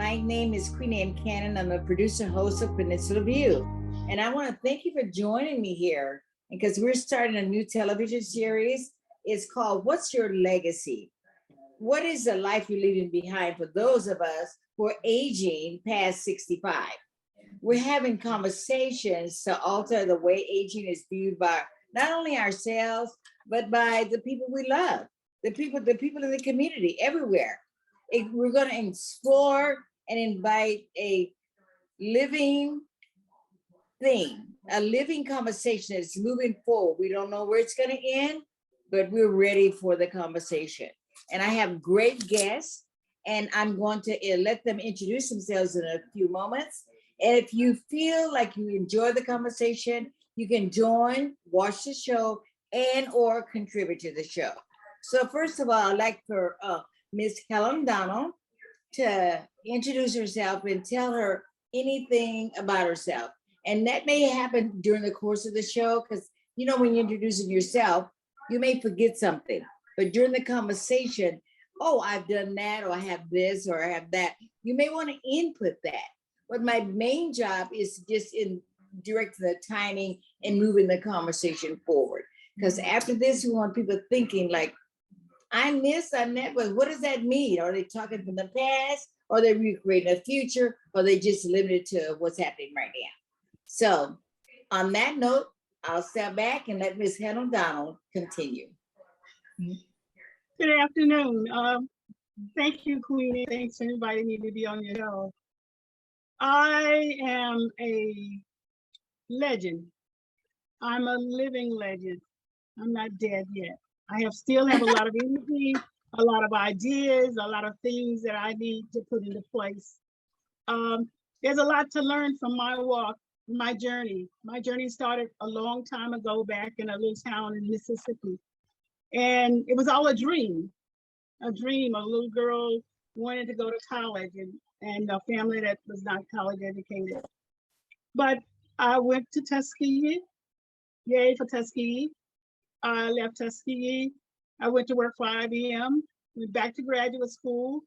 My name is QueenAnn Cannon. I'm a producer, host of Peninsula View. And I want to thank you for joining me here because we're starting a new television series. It's called What's Your Legacy? What is the life you're leaving behind for those of us who are aging past 65? We're having conversations to alter the way aging is viewed by not only ourselves, but by the people we love, the people in the community, everywhere. We're going to explore and invite a living thing, a living conversation that's moving forward. We don't know where it's going to end, but we're ready for the conversation. And I have great guests, and I'm going to let them introduce themselves in a few moments. And if you feel like you enjoy the conversation, you can join, watch the show, and or contribute to the show. So first of all, I'd like for Ms. Helen Donald to introduce herself and tell her anything about herself. And that may happen during the course of the show, because you know, when you're introducing yourself, you may forget something. But during the conversation, oh, I've done that, or I have this, or I have that. You may want to input that. But my main job is just in directing the timing and moving the conversation forward. Because after this, we want people thinking like, I'm this, I'm that, but what does that mean? Are they talking from the past, or are they recreating the future, or are they just limited to what's happening right now? So on that note, I'll step back and let Ms. Helen Donald continue. Good afternoon. Thank you, Queenie. Thanks for inviting me to be on your show. I am a legend. I'm a living legend. I'm not dead yet. I still have a lot of energy, a lot of ideas, a lot of things that I need to put into place. There's a lot to learn from my walk, my journey. My journey started a long time ago back in a little town in Mississippi. And it was all a dream. A little girl wanted to go to college and a family that was not college educated. But I went to Tuskegee, yay for Tuskegee. I left Tuskegee. I went to work for IBM, went back to graduate school,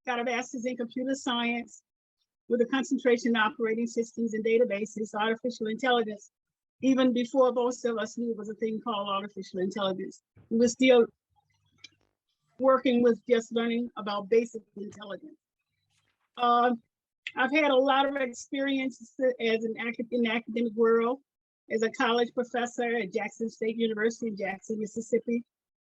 got a master's in computer science with a concentration in operating systems and databases, artificial intelligence. Even before most of us knew it was a thing called artificial intelligence. We were still working with just learning about basic intelligence. I've had a lot of experiences as in the academic world, as a college professor at Jackson State University in Jackson, Mississippi,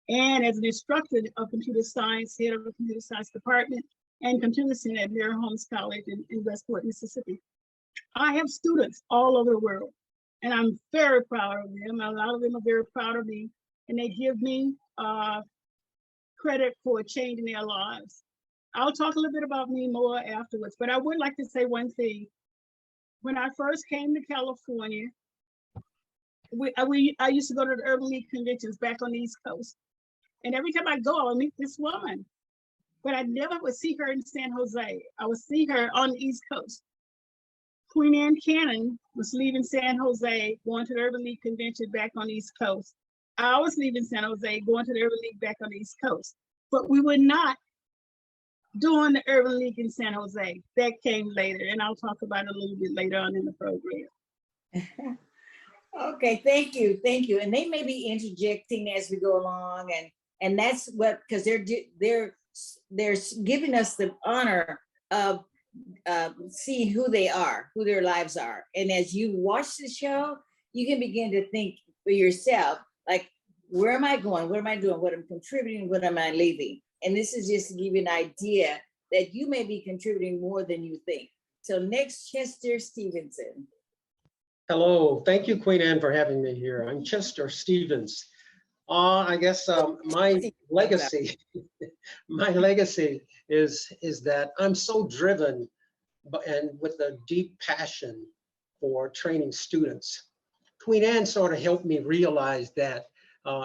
and as an instructor of computer science, head of the computer science department, and computer center at Mary Holmes College in Westport, Mississippi. I have students all over the world, and I'm very proud of them. A lot of them are very proud of me, and they give me credit for changing their lives. I'll talk a little bit about me more afterwards, but I would like to say one thing. When I first came to California, I used to go to the Urban League conventions back on the East Coast. And every time I go, I would meet this woman. But I never would see her in San Jose. I would see her on the East Coast. QueenAnn Cannon was leaving San Jose, going to the Urban League convention back on the East Coast. I was leaving San Jose, going to the Urban League back on the East Coast. But we were not doing the Urban League in San Jose. That came later, and I'll talk about it a little bit later on in the program. Okay, thank you. And they may be interjecting as we go along, and that's what, because they're giving us the honor of seeing who they are, who their lives are. And as you watch the show, you can begin to think for yourself, like, where am I going? What am I doing? What am I contributing? What am I leaving? And this is just to give you an idea that you may be contributing more than you think. So next, Chester Stevenson. Hello, thank you, QueenAnn, for having me here. I'm Chester Stevens. I guess my legacy is that I'm so driven and with a deep passion for training students. QueenAnn sort of helped me realize that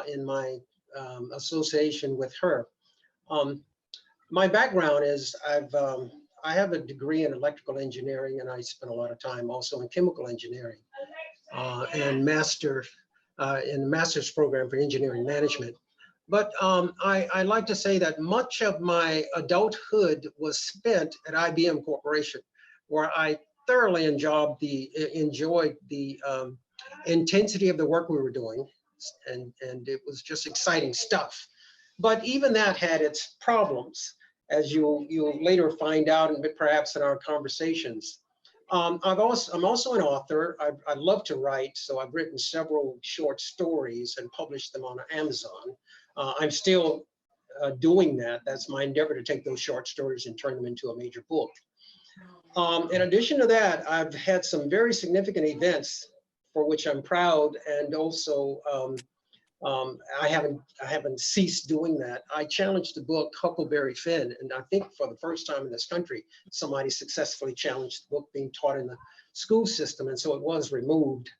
in my association with her. My background is I have a degree in electrical engineering, and I spent a lot of time also in chemical engineering and in the master's program for engineering management. But I like to say that much of my adulthood was spent at IBM Corporation, where I thoroughly enjoyed the intensity of the work we were doing, and it was just exciting stuff. But even that had its problems, as you'll later find out, and perhaps in our conversations. I'm also an author. I love to write, so I've written several short stories and published them on Amazon. I'm still doing that. That's my endeavor, to take those short stories and turn them into a major book. In addition to that, I've had some very significant events for which I'm proud, and also I haven't ceased doing that. I challenged the book Huckleberry Finn, and I think for the first time in this country, somebody successfully challenged the book being taught in the school system, and so it was removed.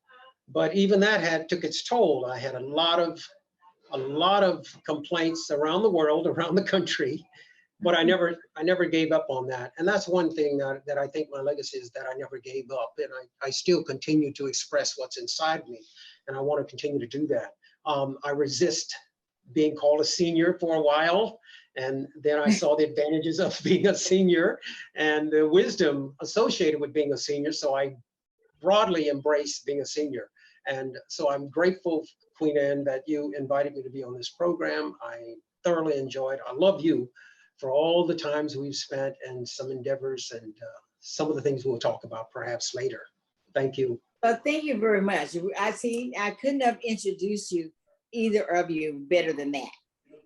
But even that took its toll. I had a lot of complaints around the world, around the country, but I never gave up on that. And that's one thing that I think my legacy is, that I never gave up, and I still continue to express what's inside me, and I want to continue to do that. I resist being called a senior for a while, and then I saw the advantages of being a senior and the wisdom associated with being a senior, so I broadly embrace being a senior. And so I'm grateful, QueenAnn, that you invited me to be on this program. I thoroughly enjoyed. I love you for all the times we've spent, and some endeavors, and some of the things we'll talk about perhaps later. Thank you. Well, thank you very much. I couldn't have introduced you, either of you, better than that.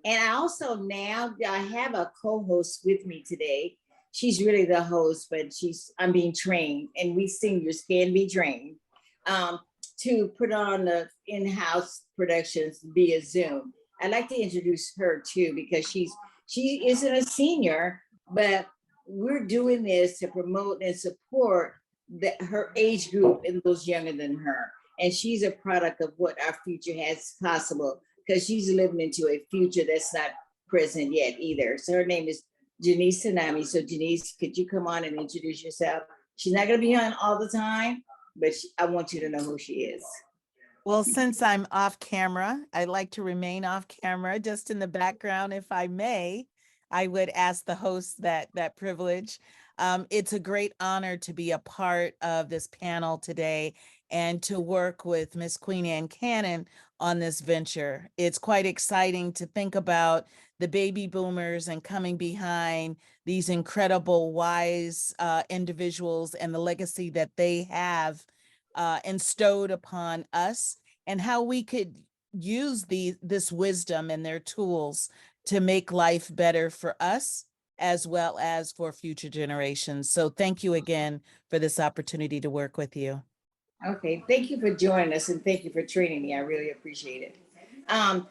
And I also now I have a co-host with me today. She's really the host, but I'm being trained, and we seniors can be trained to put on the in-house productions via Zoom. I'd like to introduce her too, because she isn't a senior, but we're doing this to promote and support her age group and those younger than her. And she's a product of what our future has possible, because she's living into a future that's not present yet either. So her name is Jeannice Samani. So Jeannice, could you come on and introduce yourself? She's not going to be on all the time, but I want you to know who she is. Well, since I'm off camera, I like to remain off camera, just in the background, if I may. I would ask the host that privilege. It's a great honor to be a part of this panel today and to work with Miss QueenAnn Cannon on this venture. It's quite exciting to think about the baby boomers and coming behind these incredible, wise individuals, and the legacy that they have bestowed upon us, and how we could use this wisdom and their tools to make life better for us as well as for future generations. So thank you again for this opportunity to work with you. Okay, thank you for joining us, and thank you for training me. I really appreciate it.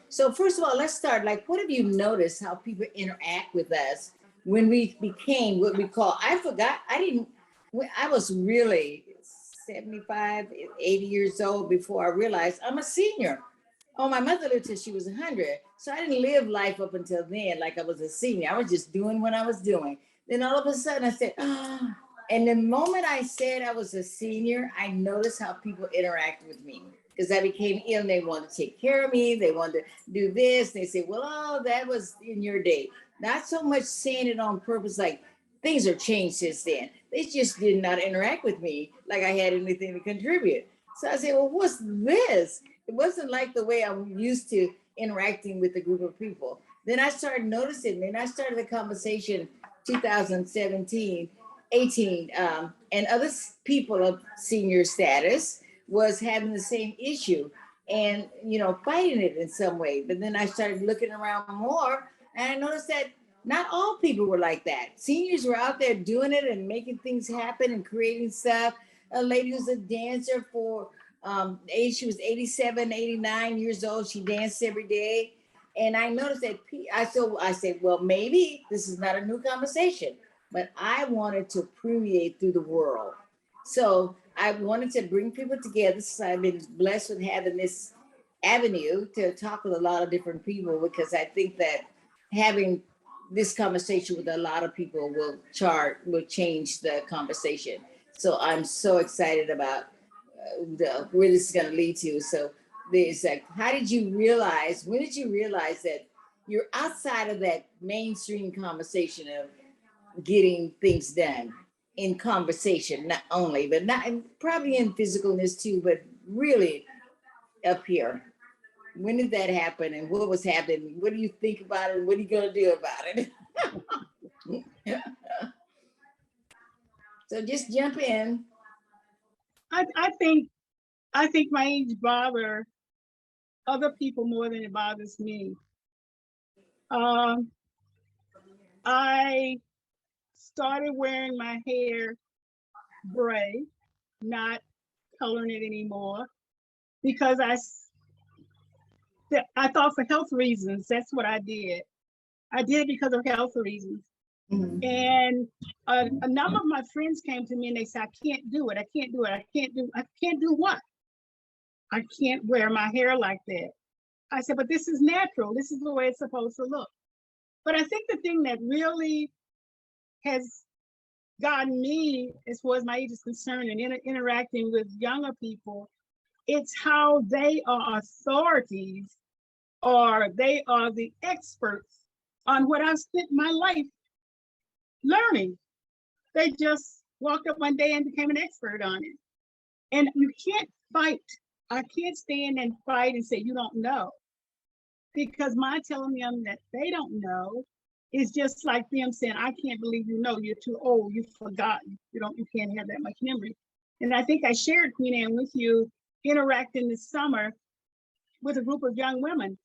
So first of all, let's start. Like, what have you noticed how people interact with us when we became what we call, I was really 75, 80 years old before I realized I'm a senior. Oh, my mother lived till she was 100. So I didn't live life up until then like I was a senior. I was just doing what I was doing. Then all of a sudden I said, oh. And the moment I said I was a senior, I noticed how people interact with me, because I became ill and they wanted to take care of me. They wanted to do this. They say, well, oh, that was in your day. Not so much saying it on purpose, like things are changed since then. They just did not interact with me like I had anything to contribute. So I said, well, what's this? It wasn't like the way I'm used to interacting with a group of people. Then I started noticing, and I started a conversation 2017, 18, and other people of senior status was having the same issue and, fighting it in some way. But then I started looking around more, and I noticed that not all people were like that. Seniors were out there doing it and making things happen and creating stuff. A lady was a dancer for age, she was 87, 89 years old. She danced every day. And I noticed that I said, well, maybe this is not a new conversation, but I wanted to permeate through the world. So I wanted to bring people together. So I've been blessed with having this avenue to talk with a lot of different people, because I think that having this conversation with a lot of people will change the conversation. So I'm so excited about where this is going to lead to. So there's like, when did you realize that you're outside of that mainstream conversation of getting things done in conversation, not only, but not probably in physicalness too, but really up here. When did that happen and what was happening? What do you think about it? What are you gonna do about it? So just jump in. I think my age bothers other people more than it bothers me. I started wearing my hair gray, not coloring it anymore, because I thought for health reasons, that's what I did. I did it because of health reasons. Mhm. And a number of my friends came to me and they said, I can't do it. I can't do it. I can't do what? I can't wear my hair like that. I said, but this is natural. This is the way it's supposed to look. But I think the thing that really has gotten me, as far as my age is concerned, and interacting with younger people, it's how they are authorities, or they are the experts on what I've spent my life learning. They just walked up one day and became an expert on it. And you can't fight. I can't stand and fight and say, you don't know. Because my telling them that they don't know is just like them saying, I can't believe you know, you're too old, you've forgotten. You can't have that much memory. And I think I shared, QueenAnn, with you, interacting this summer with a group of young women.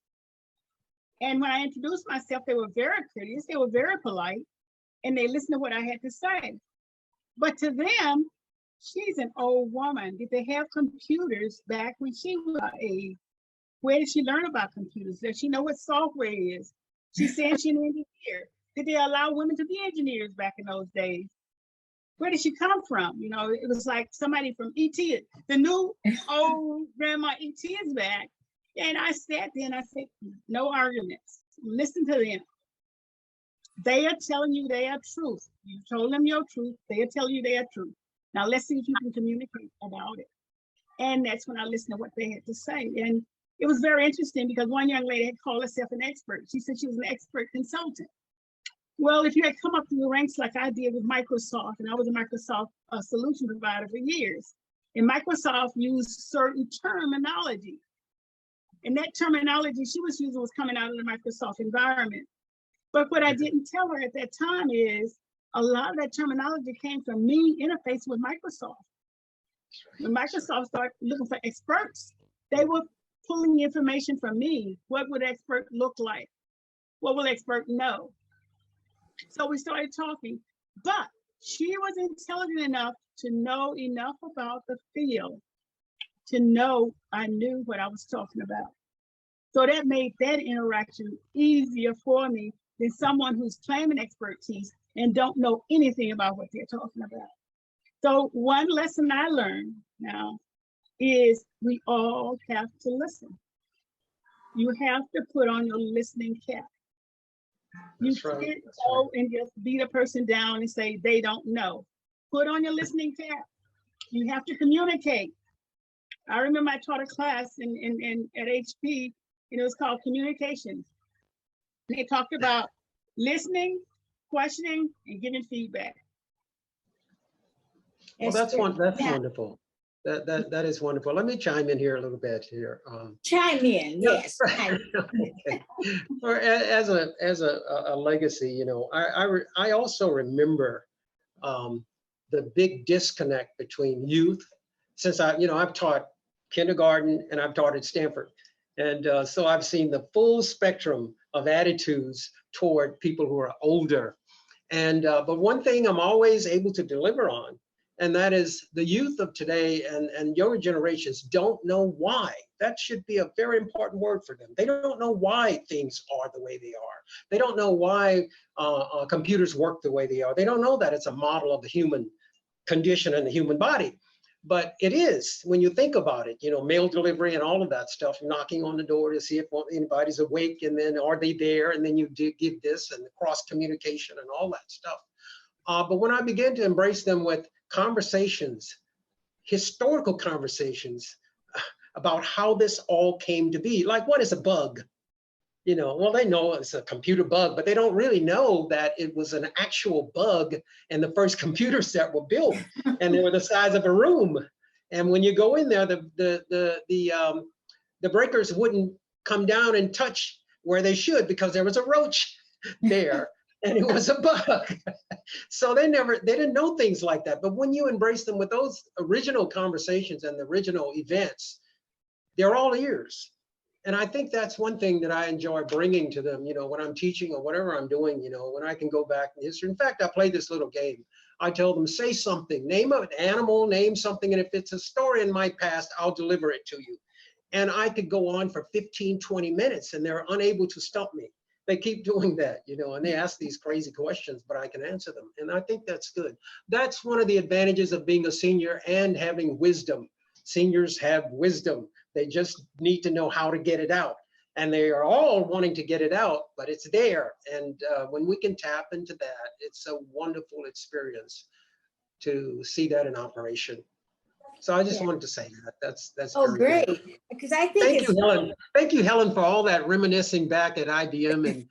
And when I introduced myself, they were very courteous, they were very polite, and they listened to what I had to say. But to them, she's an old woman. Did they have computers back when she was our age? Where did she learn about computers? Does she know what software is? She's saying she's an engineer. Did they allow women to be engineers back in those days? Where did she come from? You know, it was like somebody from E.T. The new old grandma E.T. is back. And I sat there and I said, no arguments. Listen to them. They are telling you their truth. You told them your truth. They are telling you their truth. Now let's see if you can communicate about it. And that's when I listened to what they had to say. And it was very interesting because one young lady had called herself an expert. She said she was an expert consultant. Well, if you had come up through the ranks like I did with Microsoft, and I was a Microsoft solution provider for years, and Microsoft used certain terminology. And that terminology she was using was coming out of the Microsoft environment. But what I didn't tell her at that time is a lot of that terminology came from me interfacing with Microsoft. When Microsoft started looking for experts, they were pulling information from me. What would expert look like? What will expert know? So we started talking, but she was intelligent enough to know enough about the field to know I knew what I was talking about. So that made that interaction easier for me than someone who's claiming expertise and don't know anything about what they're talking about. So one lesson I learned now is we all have to listen. You have to put on your listening cap. You can't go and just beat a person down and say they don't know. Put on your listening cap. You have to communicate. I remember I taught a class at HP, and it was called communications. And they talked about listening, questioning, and giving feedback. Well, that's wonderful. That is wonderful. Let me chime in here a little bit here. Chime in, yes. Okay. Or as a legacy, you know, I also remember the big disconnect between youth, since I've taught kindergarten and I've taught at Stanford, and so I've seen the full spectrum of attitudes toward people who are older, and but one thing I'm always able to deliver on, and that is the youth of today and younger generations don't know why. That should be a very important word for them. They don't know why things are the way they are. They don't know why computers work the way they are. They don't know that it's a model of the human condition and the human body. But it is, when you think about it, you know, mail delivery and all of that stuff, knocking on the door to see if anybody's awake, and then are they there? And then you give this and the cross communication and all that stuff. But when I began to embrace them with conversations, historical conversations about how this all came to be, like what is a bug? You know, well, they know it's a computer bug, but they don't really know that it was an actual bug and the first computers that were built and they were the size of a room. And when you go in there, the breakers wouldn't come down and touch where they should because there was a roach there and it was a bug. So they didn't know things like that. But when you embrace them with those original conversations and the original events, they're all ears. And I think that's one thing that I enjoy bringing to them, you know, when I'm teaching or whatever I'm doing, you know, when I can go back in history. In fact, I play this little game. I tell them, say something, name an animal, name something, and if it's a story in my past, I'll deliver it to you. And I could go on for 15, 20 minutes and they're unable to stop me. They keep doing that, you know, and they ask these crazy questions, but I can answer them. And I think that's good. That's one of the advantages of being a senior and having wisdom. Seniors have wisdom. They just need to know how to get it out. And they are all wanting to get it out, but it's there. And when we can tap into that, it's a wonderful experience to see that in operation. So I just wanted to say that. That's Oh, very great. good. Because I think Thank it's you, Helen. Thank you, Helen, for all that reminiscing back at IBM and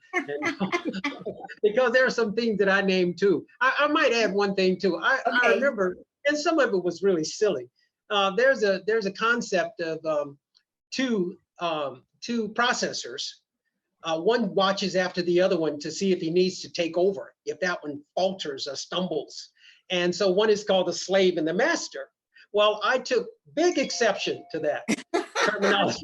because there are some things that I named too. I might add one thing too. I remember, and some of it was really silly. There's a concept of two processors. One watches after the other one to see if he needs to take over, if that one falters or stumbles. And so one is called the slave and the master. Well, I took big exception to that terminology.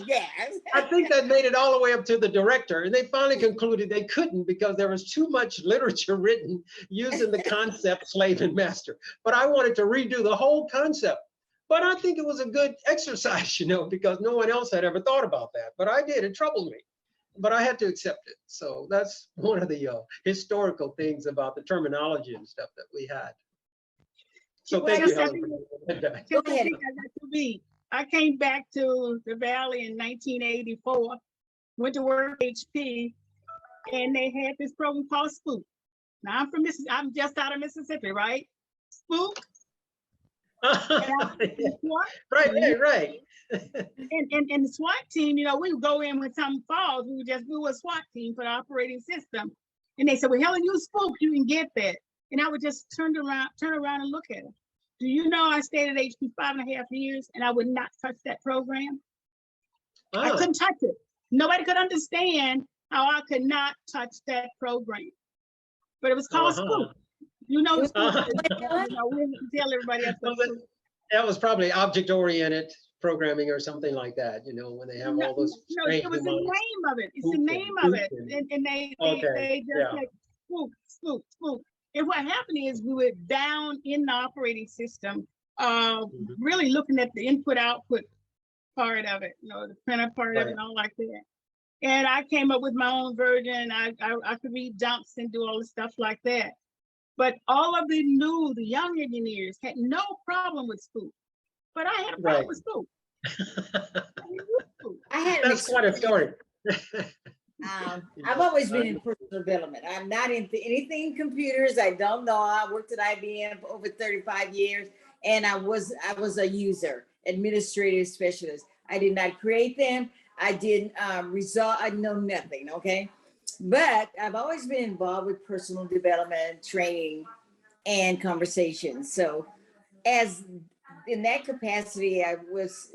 Yes. I think that made it all the way up to the director, and they finally concluded they couldn't because there was too much literature written using the concept slave and master. But I wanted to redo the whole concept. But I think it was a good exercise, you know, because no one else had ever thought about that. But I did. It troubled me. But I had to accept it. So that's one of the historical things about the terminology and stuff that we had. So thank you, Helen. Go ahead. I came back to the Valley in 1984, went to work at HP, and they had this program called Spook. Now I'm just out of Mississippi, right? Spook. Right. And the SWAT team, you know, we would go in when something falls, we would just do a SWAT team for the operating system. And they said, well, Helen, you Spook, you can get that. And I would just turn around and look at it. Do you know I stayed at HP 5.5 years and I would not touch that program? Oh. I couldn't touch it. Nobody could understand how I could not touch that program. But it was called Spook. You know, Spook. You know, we tell everybody else. That was probably object-oriented programming or something like that, you know, when they have all those. No, it was the name of it. It's the name of it. And they just like Spook. And what happened is we were down in the operating system, really looking at the input-output part of it, you know, the printer part of it and all like that. And I came up with my own version. I could read dumps and do all the stuff like that. But all of the young engineers had no problem with Spook. But I had a problem with Spook. That's quite a story. I've always been in personal development. I'm not into anything computers. I don't know. I worked at IBM for over 35 years, and I was a user, administrative specialist. I did not create them. I didn't resolve. I know nothing. Okay, but I've always been involved with personal development, training, and conversations. So, as in that capacity, I was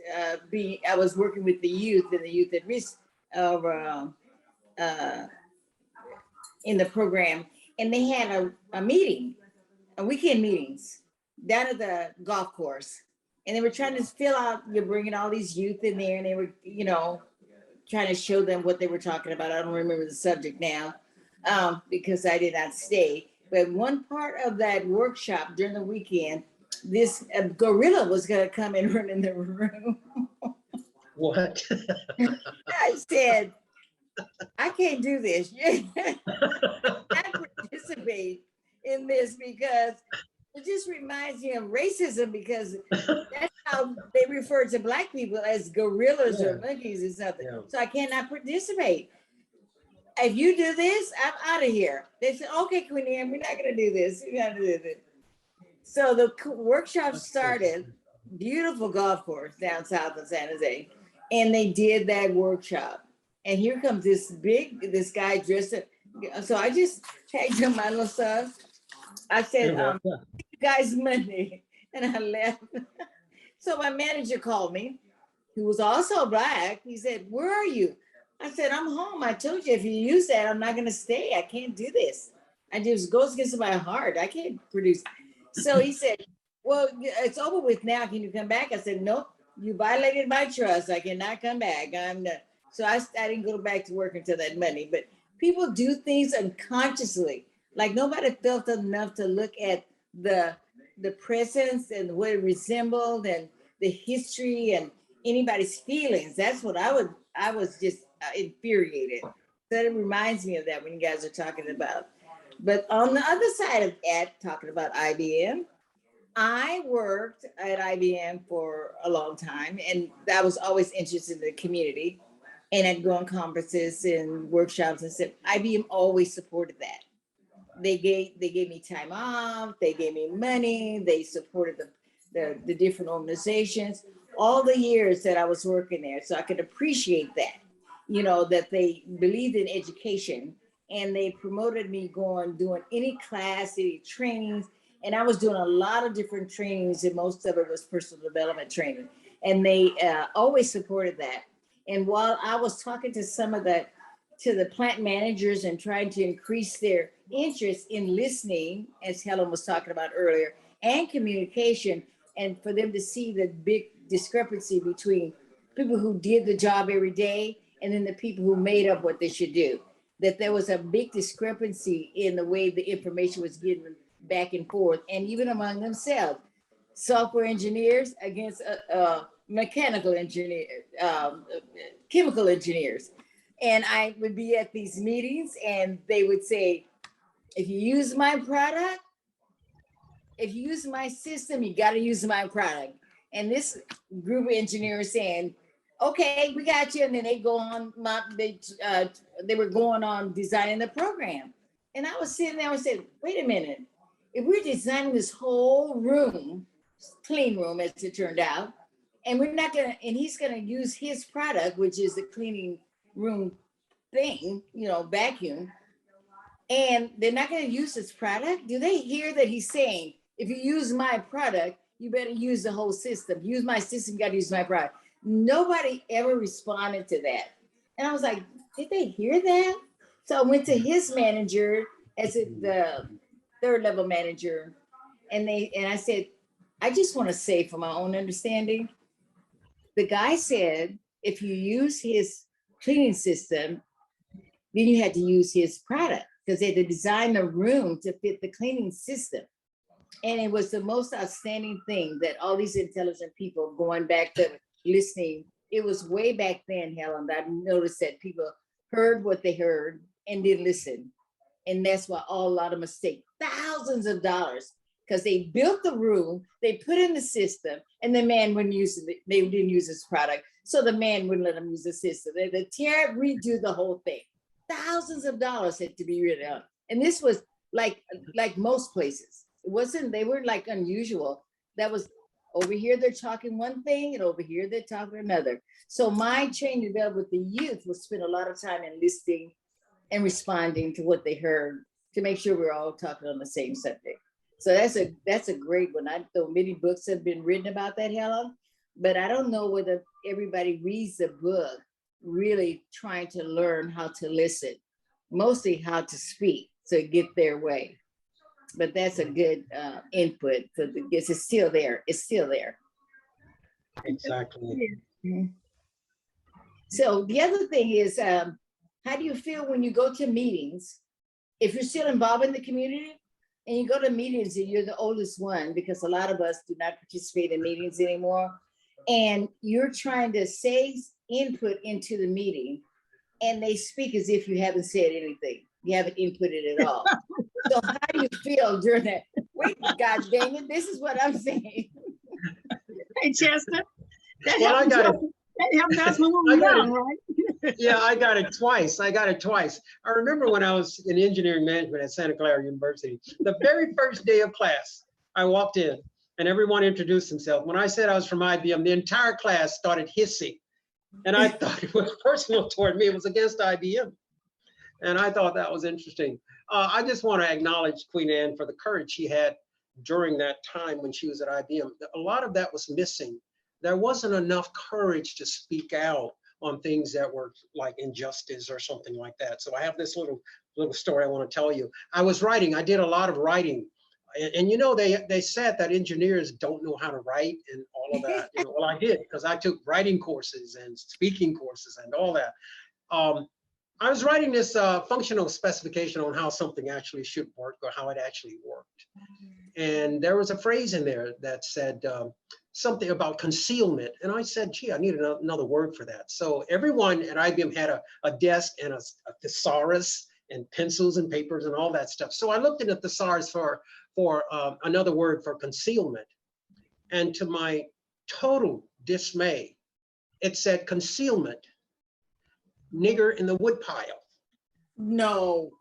working with the youth and the youth at risk of. In the program, and they had a meeting, a weekend meetings down at the golf course, and they were trying to fill out. You're bringing all these youth in there, and they were, you know, trying to show them what they were talking about. I don't remember the subject now because I did not stay. But one part of that workshop during the weekend, this gorilla was going to come and run in the room. What? I said, I can't do this. I participate in this because it just reminds me of racism, because that's how they refer to Black people, as gorillas or monkeys or something. Yeah. So I cannot participate. If you do this, I'm out of here. They said, okay, QueenAnn, we're not going to do this. We're going to do this. So the workshop started, beautiful golf course down south of San Jose. and they did that workshop. And here comes this guy dressed up. So I just tagged him my little stuff. I said, you guys Monday, and I left. So my manager called me, who was also Black. He said, where are you? I said, I'm home. I told you, if you use that, I'm not going to stay. I can't do this. I just goes against my heart. I can't produce. So he said, well, it's over with now. Can you come back? I said, nope, you violated my trust. I cannot come back. I'm not. So I didn't go back to work until that Monday. But people do things unconsciously. Like nobody felt enough to look at the presence and what it resembled and the history and anybody's feelings. That's what I was just infuriated. So it reminds me of that when you guys are talking about. But on the other side of that, talking about IBM, I worked at IBM for a long time, and I was always interested in the community. And I'd go on conferences and workshops and stuff. IBM always supported that. They gave me time off, they gave me money, they supported the different organizations all the years that I was working there. So I could appreciate that, you know, that they believed in education and they promoted me doing any class, any trainings. And I was doing a lot of different trainings, and most of it was personal development training. And they always supported that. And while I was talking to the plant managers and trying to increase their interest in listening, as Helen was talking about earlier, and communication, and for them to see the big discrepancy between people who did the job every day and then the people who made up what they should do, that there was a big discrepancy in the way the information was given back and forth, and even among themselves, software engineers against mechanical engineers, chemical engineers. And I would be at these meetings and they would say, if you use my product, if you use my system, you got to use my product. And this group of engineers saying, okay, we got you. And then they go on, they were going on designing the program. And I was sitting there and said, wait a minute, if we're designing this whole room, clean room as it turned out, and we're not gonna, and he's gonna use his product, which is the cleaning room thing, you know, vacuum, and they're not gonna use his product, do they hear that he's saying, if you use my product, you better use the whole system. Use my system, you gotta use my product. Nobody ever responded to that. And I was like, did they hear that? So I went to his manager as the third level manager, and I said, I just want to say for my own understanding, the guy said, if you use his cleaning system, then you had to use his product because they had to design a room to fit the cleaning system. And it was the most outstanding thing that all these intelligent people going back to listening, it was way back then, Helen, that I noticed that people heard what they heard and didn't listen. And that's why a lot of mistakes, thousands of dollars, because they built the room, they put in the system, and the man wouldn't use it. They didn't use his product. So the man wouldn't let them use the system. They had to redo the whole thing. Thousands of dollars had to be redone. And this was like most places. It wasn't, they weren't like unusual. That was over here, they're talking one thing, and over here, they're talking another. So my training development with the youth was spend a lot of time in listening and responding to what they heard to make sure we're all talking on the same subject. So that's a great one. I know many books have been written about that, Helen, but I don't know whether everybody reads the book really trying to learn how to listen, mostly how to speak to get their way. But that's a good input for the kids. It's still there. It's still there. Exactly. Mm-hmm. So the other thing is, how do you feel when you go to meetings? If you're still involved in the community and you go to meetings and you're the oldest one, because a lot of us do not participate in meetings anymore, and you're trying to say input into the meeting and they speak as if you haven't said anything. You haven't inputted at all. So how do you feel during that? Wait, God dang it, this is what I'm saying. Hey, Chester. Well, I got it. That's when we were young, right? Yeah, I got it twice. I remember when I was in engineering management at Santa Clara University, the very first day of class, I walked in and everyone introduced themselves. When I said I was from IBM, the entire class started hissing. And I thought it was personal toward me. It was against IBM. And I thought that was interesting. I just want to acknowledge QueenAnn for the courage she had during that time when she was at IBM. A lot of that was missing. There wasn't enough courage to speak out on things that were like injustice or something like that. So I have this little story I want to tell you. I was writing, I did a lot of writing. And you know, they said that engineers don't know how to write and all of that. You know, well, I did, because I took writing courses and speaking courses and all that. I was writing this functional specification on how something actually should work or how it actually worked. And there was a phrase in there that said something about concealment. And I said, gee, I need another word for that. So everyone at IBM had a desk and a thesaurus and pencils and papers and all that stuff. So I looked in the thesaurus for another word for concealment. And to my total dismay, it said concealment, nigger in the woodpile. No.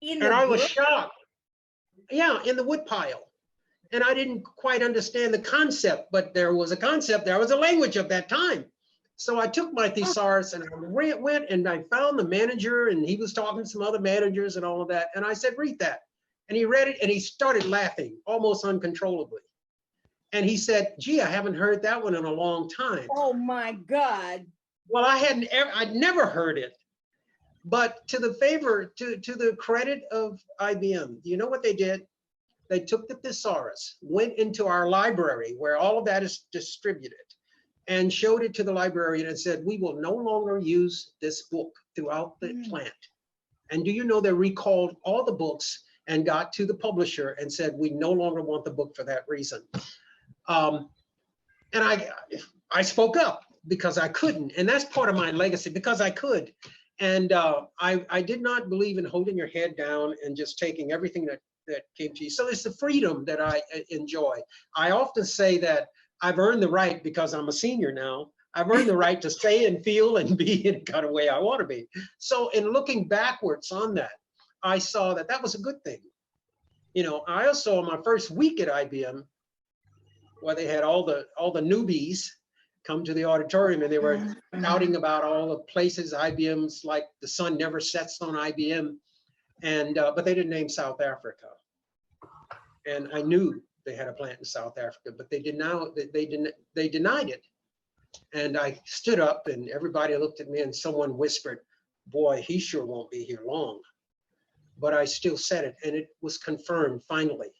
And I was shocked. Yeah, in the woodpile. And I didn't quite understand the concept, but there was a concept, there was a language of that time. So I took my thesaurus and I went and I found the manager, and he was talking to some other managers and all of that. And I said, read that. And he read it and he started laughing almost uncontrollably. And he said, gee, I haven't heard that one in a long time. Oh my God. Well, I'd never heard it. But to the credit of IBM, you know what they did? They took the thesaurus, went into our library where all of that is distributed, and showed it to the librarian and said, we will no longer use this book throughout the plant. And do you know they recalled all the books and got to the publisher and said, we no longer want the book for that reason. And I spoke up because I couldn't. And that's part of my legacy, because I could. And I did not believe in holding your head down and just taking everything that came to you. So it's the freedom that I enjoy. I often say that I've earned the right, because I'm a senior now, I've earned the right to say and feel and be in the kind of way I want to be. So in looking backwards on that, I saw that that was a good thing. You know, I also, on my first week at IBM, where they had all the newbies come to the auditorium, and they were shouting about all the places IBM's, like the sun never sets on IBM, and but they didn't name South Africa. And I knew they had a plant in South Africa, but they denied it. And I stood up, and everybody looked at me, and someone whispered, boy, he sure won't be here long. But I still said it, and it was confirmed finally.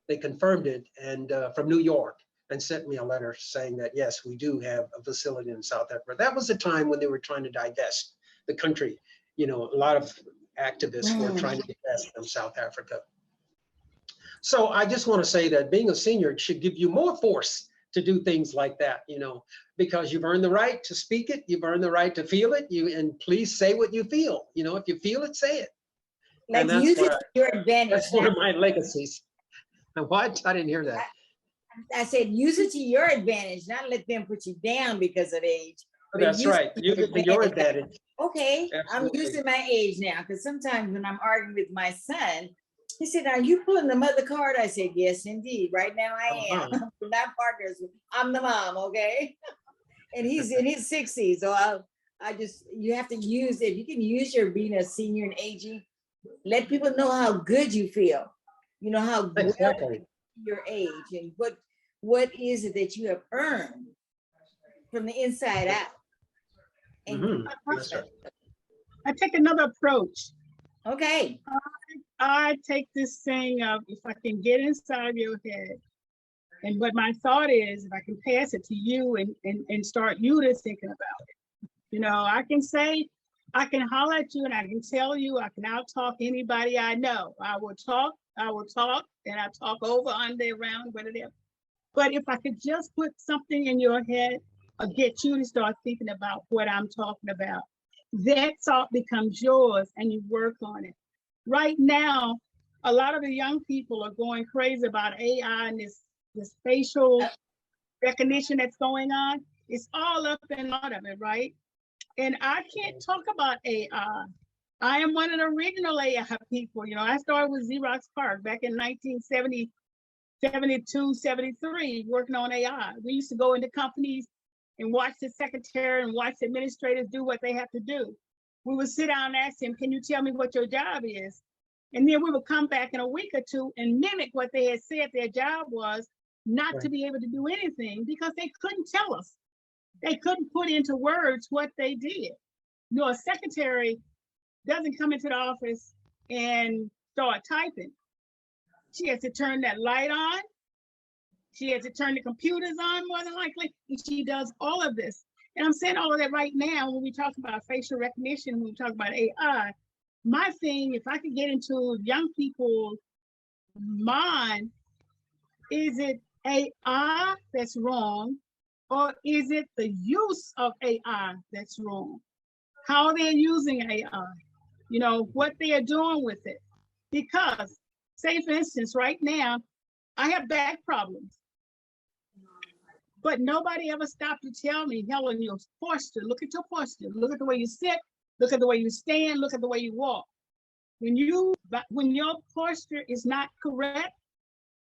They confirmed it, and from New York, and sent me a letter saying that, yes, we do have a facility in South Africa. That was the time when they were trying to divest the country. You know, a lot of activists were trying to divest from South Africa. So I just want to say that being a senior should give you more force to do things like that, you know, because you've earned the right to speak it, you've earned the right to feel it, and please say what you feel. You know, if you feel it, say it. Like, use it to your advantage. That's one of my legacies. What? I didn't hear that. I said, use it to your advantage, not let them put you down because of age. That's right. Use it to your advantage. Okay, Absolutely. I'm using my age now, because sometimes when I'm arguing with my son, he said, are you pulling the mother card? I said, yes, indeed. Right now I am. We're not partners. I'm the mom, okay? And he's in his 60s. So you have to use it. You can use your being a senior and aging. Let people know how good you feel. You know, how good your age, and what is it that you have earned from the inside out. And I take another approach. okay. I take this thing of, if I can get inside your head, and what my thought is, if I can pass it to you and start you to thinking about it. You know, I can holler at you and I can tell you, I can out-talk anybody I know. I will talk, and I talk over, under, around, whatever. But if I could just put something in your head or get you to start thinking about what I'm talking about, that thought becomes yours and you work on it. Right now, a lot of the young people are going crazy about AI and this facial recognition that's going on. It's all up and out of it, right? And I can't talk about AI. I am one of the original AI people. You know, I started with Xerox PARC back in 1970, 72, 73, working on AI. We used to go into companies and watch the secretary and watch the administrators do what they have to do. We would sit down and ask them, can you tell me what your job is? And then we would come back in a week or two and mimic what they had said their job was, not to be able to do anything because they couldn't tell us. They couldn't put into words what they did. You know, a secretary doesn't come into the office and start typing. She has to turn that light on. She has to turn the computers on more than likely. And she does all of this. And I'm saying all of that right now when we talk about facial recognition, when we talk about AI. My thing, if I could get into young people's mind, is it AI that's wrong, or is it the use of AI that's wrong? How they're using AI, you know, what they are doing with it. Because, say for instance, right now, I have back problems. But nobody ever stopped to tell me, Helen, your posture, look at your posture, look at the way you sit, look at the way you stand, look at the way you walk. When your posture is not correct,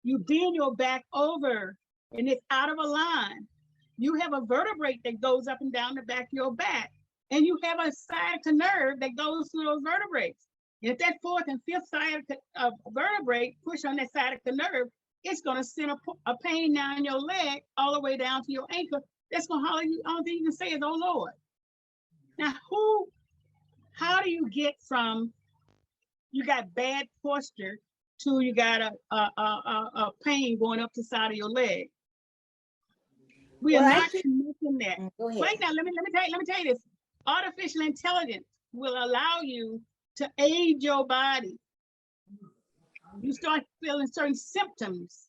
you bend your back over and it's out of a line. You have a vertebrae that goes up and down the back of your back, and you have a sciatica nerve that goes through those vertebrae. And if that fourth and fifth sciatica vertebrae push on that sciatica nerve, it's going to send a pain down your leg all the way down to your ankle. That's going to holler you. Only thing you can say is, "Oh Lord." Now, how do you get from you got bad posture to you got a pain going up the side of your leg? We are not connecting that. Go ahead. Wait now, let me tell you this. Artificial intelligence will allow you to aid your body. You start feeling certain symptoms,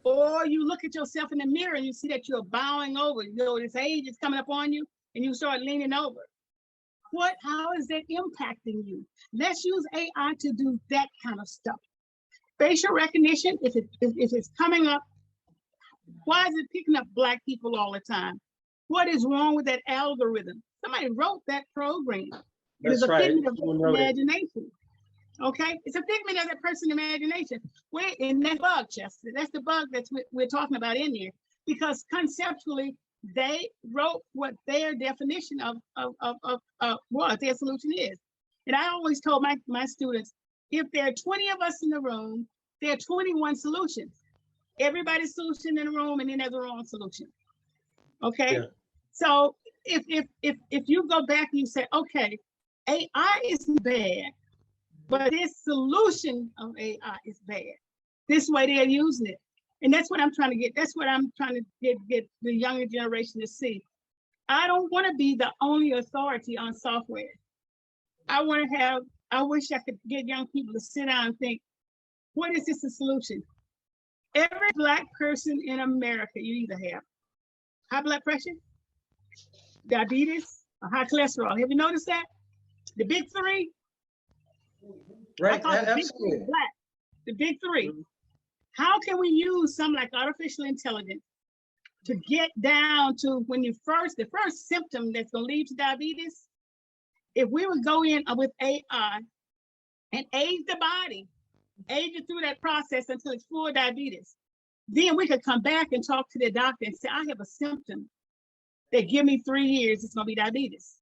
or you look at yourself in the mirror and you see that you're bowing over. You know, this age is coming up on you, and you start leaning over. How is that impacting you? Let's use AI to do that kind of stuff. Facial recognition, if it's coming up, why is it picking up Black people all the time? What is wrong with that algorithm? Somebody wrote that program. That's right. Figment of imagination. Okay, it's a figment of that person's imagination. We're in that bug, Chester. That's the bug we're talking about in there, because conceptually they wrote what their definition of what their solution is. And I always told my students, if there are 20 of us in the room, there are 21 solutions. Everybody's solution in the room, and then there's a wrong solution. Okay, yeah. So if you go back and you say, okay, AI isn't bad, but this solution of AI is bad. This way they're using it. And that's what I'm trying to get. That's what I'm trying to get the younger generation to see. I don't want to be the only authority on software. I wish I could get young people to sit down and think, what is this a solution? Every Black person in America, you either have high blood pressure, diabetes, or high cholesterol. Have you noticed that? The big three? Right, absolutely. The big three. How can we use something like artificial intelligence to get down to the first symptom that's going to lead to diabetes? If we would go in with AI and age the body, age it through that process until it's full diabetes, then we could come back and talk to the doctor and say, I have a symptom that give me 3 years, it's going to be diabetes.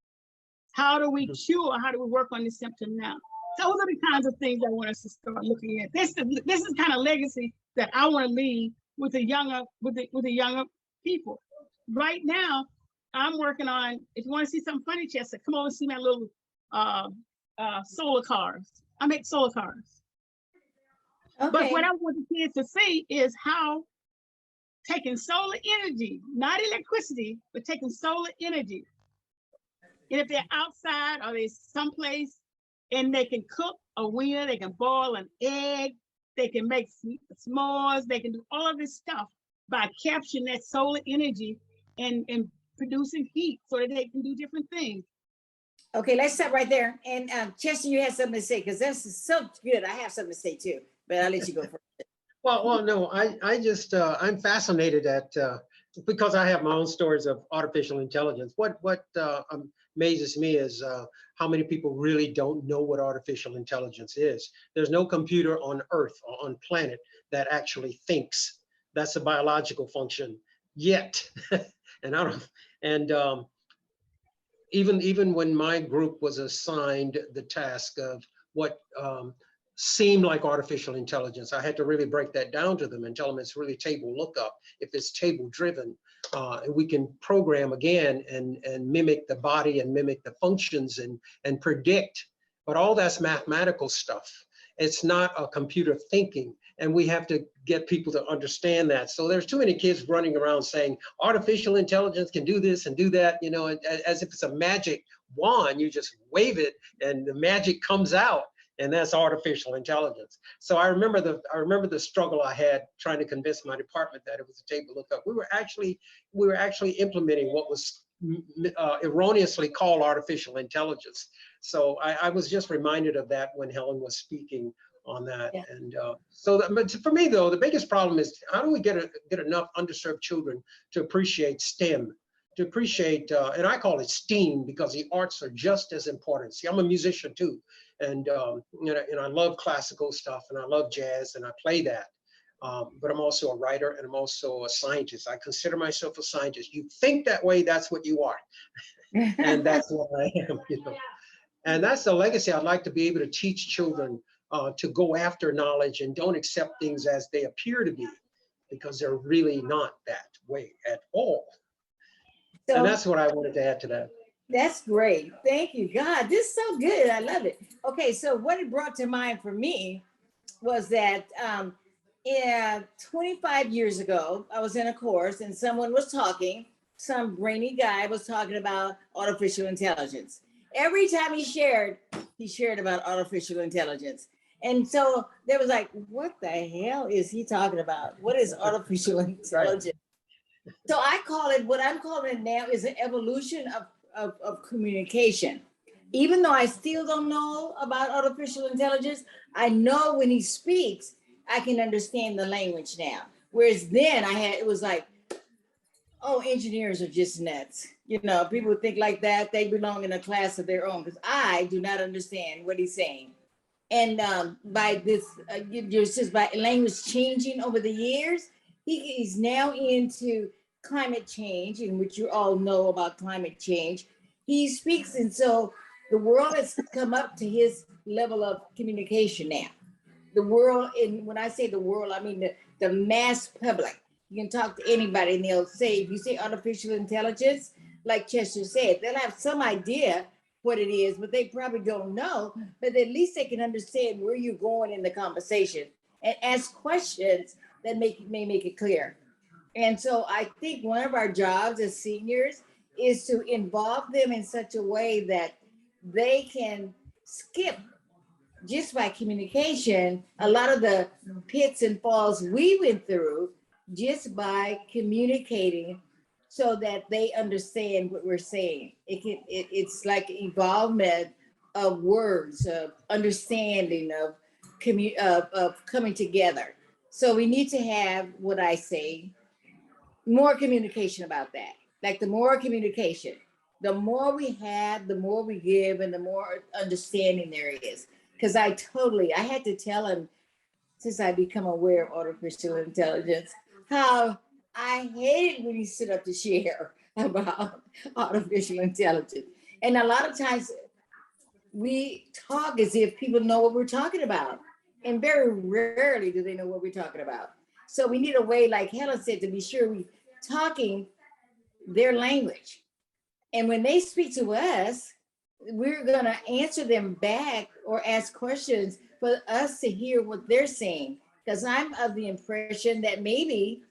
How do we cure? How do we work on this symptom now? Those are the kinds of things I want us to start looking at. This is kind of legacy that I want to leave with the younger people. Right now, I'm working on, if you want to see something funny, Chester, come over and see my little solar cars. I make solar cars. Okay. But what I want the kids to see is how taking solar energy, not electricity, but taking solar energy. And if they're outside or they're someplace and they can cook a winner, they can boil an egg, they can make s'mores, they can do all of this stuff by capturing that solar energy and producing heat so that they can do different things. Okay, let's stop right there. And Chester, you had something to say, because this is so good. I have something to say too, but I'll let you go first. Well, no, I just, I'm fascinated at, because I have my own stories of artificial intelligence. What amazes me is how many people really don't know what artificial intelligence is. There's no computer on Earth or on planet that actually thinks. That's a biological function yet. And And even when my group was assigned the task of what seemed like artificial intelligence, I had to really break that down to them and tell them it's really table lookup. If it's table driven, and we can program again and mimic the body and mimic the functions and predict, but all that's mathematical stuff. It's not a computer thinking, and we have to get people to understand that. So there's too many kids running around saying artificial intelligence can do this and do that, you know, as if it's a magic wand. You just wave it and the magic comes out, and that's artificial intelligence. So I remember the struggle I had trying to convince my department that it was a table lookup. We were actually implementing what was erroneously called artificial intelligence. So I was just reminded of that when Helen was speaking on that. Yeah. And but for me though, the biggest problem is how do we get enough underserved children to appreciate STEM, to appreciate, and I call it STEAM because the arts are just as important. See, I'm a musician too. And, you know, and I love classical stuff and I love jazz and I play that. But I'm also a writer and I'm also a scientist. I consider myself a scientist. You think that way, that's what you are. And that's what I am, you know. And that's the legacy I'd like to be able to teach children to go after knowledge and don't accept things as they appear to be, because they're really not that way at all. So and that's what I wanted to add to that. that's great. Thank you. God, this is so good. I love it. Okay, so what it brought to mind for me was that 25 years ago, I was in a course and someone was talking, some brainy guy was talking about artificial intelligence. Every time he shared about artificial intelligence. And so there was like, what the hell is he talking about? What is artificial intelligence? So I call it, what I'm calling it now is an evolution of communication. Even though I still don't know about artificial intelligence, I know when he speaks, I can understand the language now. Whereas then it was like, oh, engineers are just nuts. You know, people would think like that, they belong in a class of their own, because I do not understand what he's saying. And by this, just by language changing over the years, he's now into climate change, in which you all know about climate change. He speaks, and so the world has come up to his level of communication now. The world, and when I say the world, I mean the mass public. You can talk to anybody and they'll say, if you say artificial intelligence, like Chester said, they'll have some idea what it is, but they probably don't know, but at least they can understand where you're going in the conversation and ask questions that may make it clear. And so I think one of our jobs as seniors is to involve them in such a way that they can skip, just by communication, a lot of the pits and falls we went through just by communicating, so that they understand what we're saying. It's like evolvement of words, of understanding, of coming together. So we need to have, what I say, more communication about that. Like the more communication, the more we have, the more we give, and the more understanding there is. Because I had to tell him, since I become aware of artificial intelligence, how I hated when he stood up to share about artificial intelligence. And a lot of times we talk as if people know what we're talking about. And very rarely do they know what we're talking about. So we need a way, like Helen said, to be sure we're talking their language. And when they speak to us, we're gonna answer them back or ask questions for us to hear what they're saying. Because I'm of the impression that maybe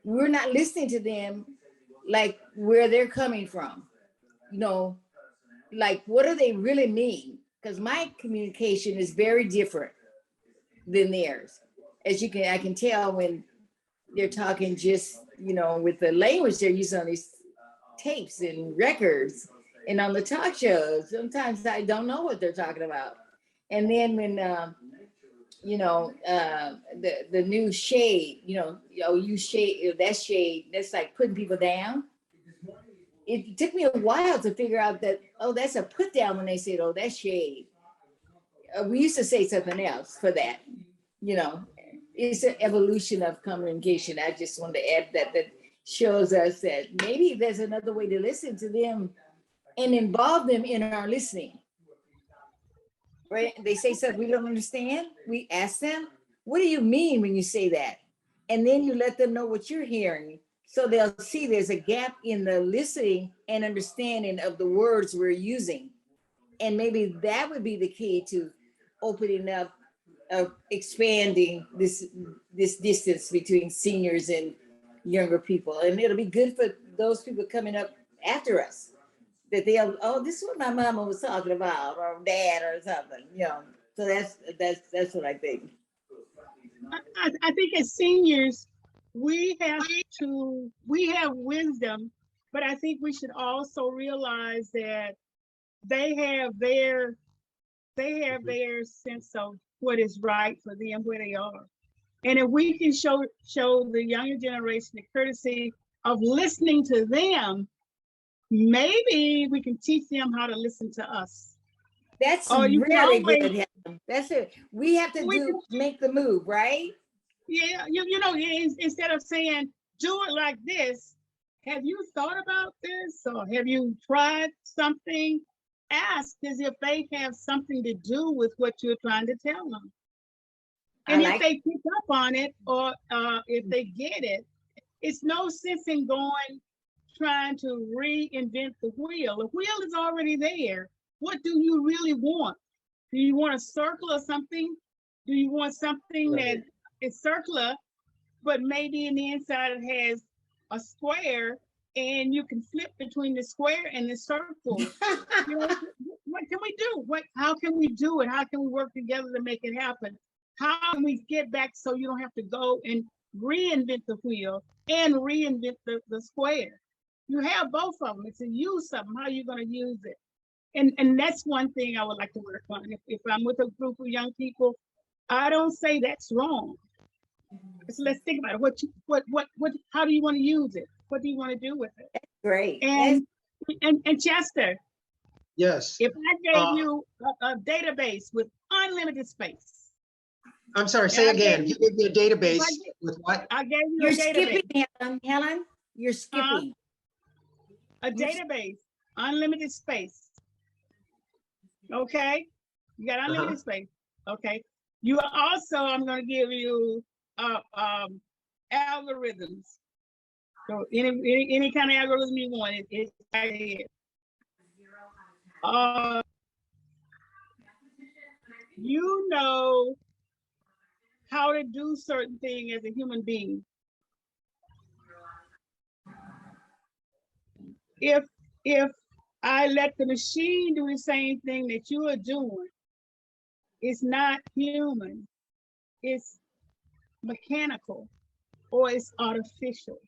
we're not listening to them like where they're coming from. You know, like what do they really mean? Because my communication is very different than theirs. As you can, I can tell when they're talking just, you know, with the language they're using on these tapes and records and on the talk shows. Sometimes I don't know what they're talking about. And then when, you know, the new shade, you know, you shade, that's like putting people down. It took me a while to figure out that, oh, that's a put down when they said, oh, that's shade. We used to say something else for that, you know. It's an evolution of communication. I just wanted to add that shows us that maybe there's another way to listen to them and involve them in our listening. Right? They say something we don't understand. We ask them, what do you mean when you say that? And then you let them know what you're hearing. So they'll see there's a gap in the listening and understanding of the words we're using. And maybe that would be the key to opening up, expanding this distance between seniors and younger people. And it'll be good for those people coming up after us, that they'll, oh, this is what my mama was talking about, or dad, or something, you know. So that's what I think. I think as seniors, we have wisdom, but I think we should also realize that they have their sense of what is right for them where they are. And if we can show the younger generation the courtesy of listening to them, maybe we can teach them how to listen to us. That's Oh, you can really always- good. Helen. That's it. We have to make the move, right? Yeah, you know, instead of saying, do it like this, have you thought about this? Or have you tried something? Ask as if they have something to do with what you're trying to tell them. And if they pick up on it, or if they get it, it's no sense in trying to reinvent the wheel. The wheel is already there. What do you really want? Do you want a circle or something? Do you want something that is circular, but maybe in the inside it has a square, and you can flip between the square and the circle? You know, what can we do? How can we do it? How can we work together to make it happen? How can we get back so you don't have to go and reinvent the wheel and reinvent the square? You have both of them. It's a use something. How are you going to use it? And that's one thing I would like to work on. If I'm with a group of young people, I don't say that's wrong. So let's think about it. What how do you want to use it? What do you want to do with it? Great. And Chester, Yes. if I gave you a database with unlimited space. I'm sorry, say again. You gave me a database with what? I gave you You're a database. skipping, Helen. You're skipping. A database, unlimited space. Okay, you got unlimited space. Okay, you are also, I'm going to give you algorithms. So any kind of algorithm you want, it's right here. You know how to do certain things as a human being. If I let the machine do the same thing that you are doing, it's not human, it's mechanical, or it's artificial.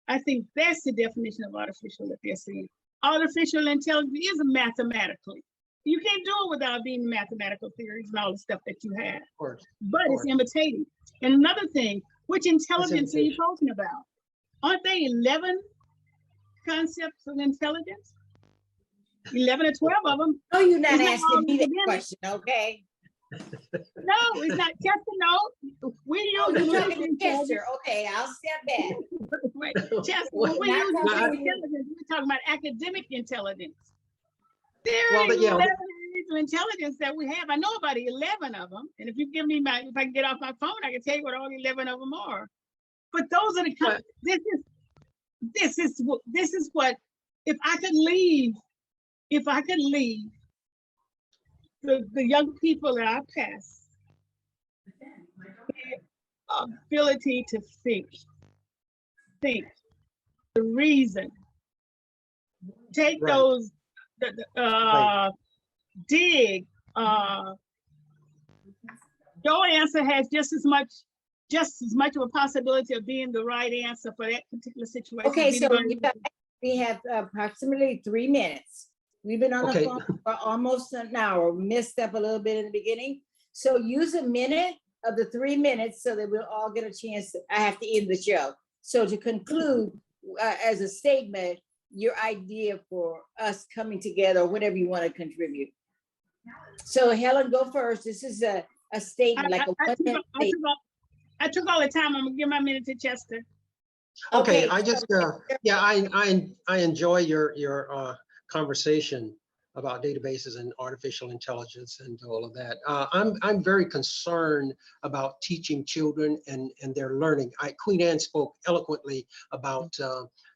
I think that's the definition of artificial that they're saying. Artificial intelligence is mathematically. You can't do it without being mathematical theories and all the stuff that you have. Of course. But it's imitating. And another thing, which intelligence are you talking about? Aren't they 11 concepts of intelligence? 11 or 12 of them. No, you're not It's not asking all me that together. question, okay? No, it's not. Just to know, we Oh, use you're artificial talking to intelligence. Chester. Okay, I'll step back. Wait, Chester, when we Not use talking artificial to you. intelligence, we're talking about academic intelligence. There Well, are but yeah. 11 areas of intelligence that we have. I know about 11 of them. And if you give me if I can get off my phone, I can tell you what all 11 of them are. But those are the, this is what, if I could leave the young people that I pass, the ability to think, the reason, take those, dig, your answer has just as much of a possibility of being the right answer for that particular situation. Okay, so we have approximately 3 minutes. We've been on the phone for almost an hour. We messed up a little bit in the beginning. So use a minute of the 3 minutes so that we'll all get a chance. I have to end the show. So to conclude, as a statement, your idea for us coming together, whatever you want to contribute. So Helen, go first. This is a statement, like a 1 minute statement. I took all the time. I'm gonna give my minute to Chester. Okay, Okay, I just, yeah, I enjoy your conversation about databases and artificial intelligence and all of that. I'm very concerned about teaching children and their learning. Queen Anne spoke eloquently about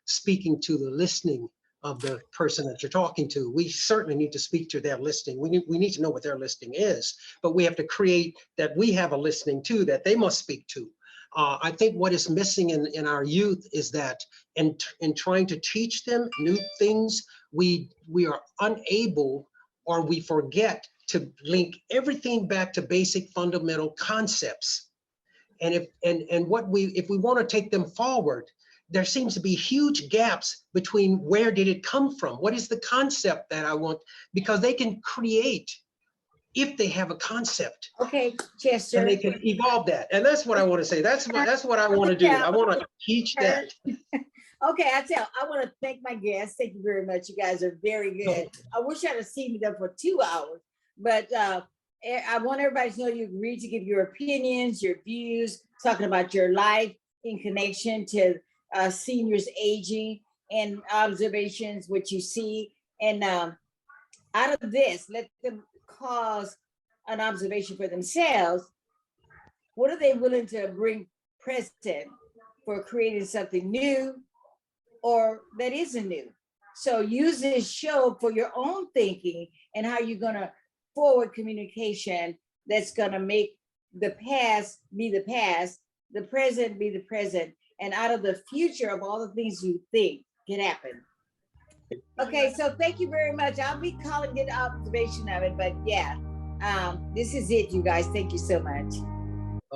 speaking to the listening of the person that you're talking to. We certainly need to speak to their listening. We need to know what their listening is, but we have to create that we have a listening too that they must speak to. I think what is missing in our youth is that in trying to teach them new things, we are unable, or we forget to link everything back to basic fundamental concepts. And if we want to take them forward, there seems to be huge gaps between where did it come from? What is the concept that I want? Because they can create if they have a concept. okay, Chester. And they can evolve that. And that's what I want to say. That's what I want to do. I want to teach that. Okay, I want to thank my guests. Thank you very much. You guys are very good. I wish I'd have seen them for 2 hours, but I want everybody to know you agreed to give your opinions, your views, talking about your life in connection to seniors aging and observations, what you see. And out of this, let them cause an observation for themselves. What are they willing to bring present for creating something new or that isn't new? So use this show for your own thinking and how you're gonna forward communication that's gonna make the past be the past, the present be the present, and out of the future of all the things you think can happen. Okay, so thank you very much. I'll be calling it observation of it, but yeah, this is it, you guys. Thank you so much.